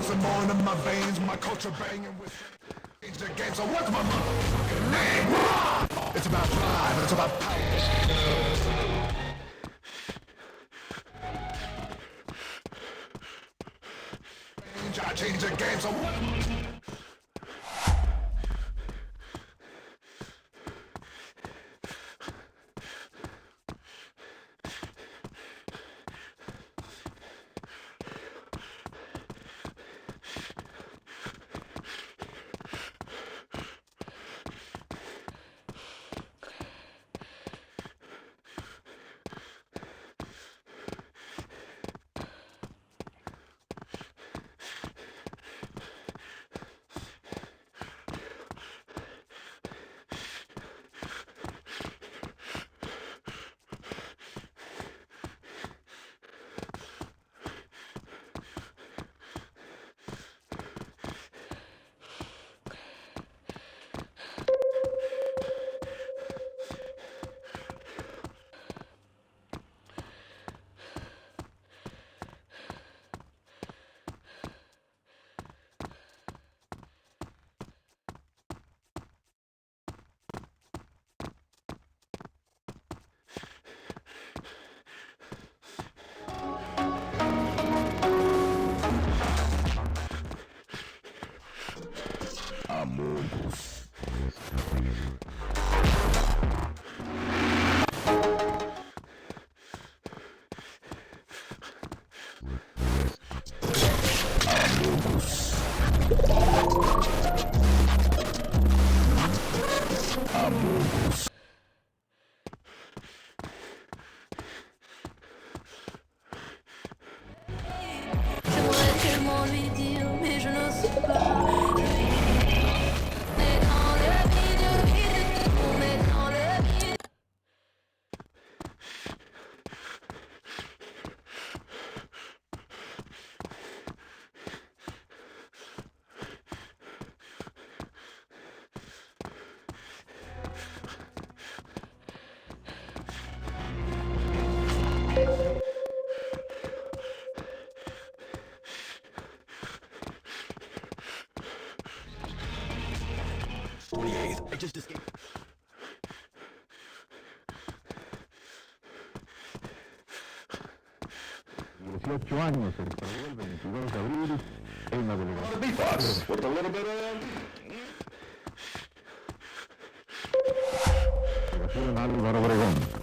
Some more in my veins, my culture banging with change the game. So what's my motherfucking name? It's about drive and it's about power. I change the game. So what? J'aimerais tellement lui dire, mais je n'ose pas. On est dans le vide, on est dans le vide. I just escaped. Dieciocho años, se desarrolló el 22 de abril en la delegación. Beatbox with a little bit of... Delegación Álvaro Obregón.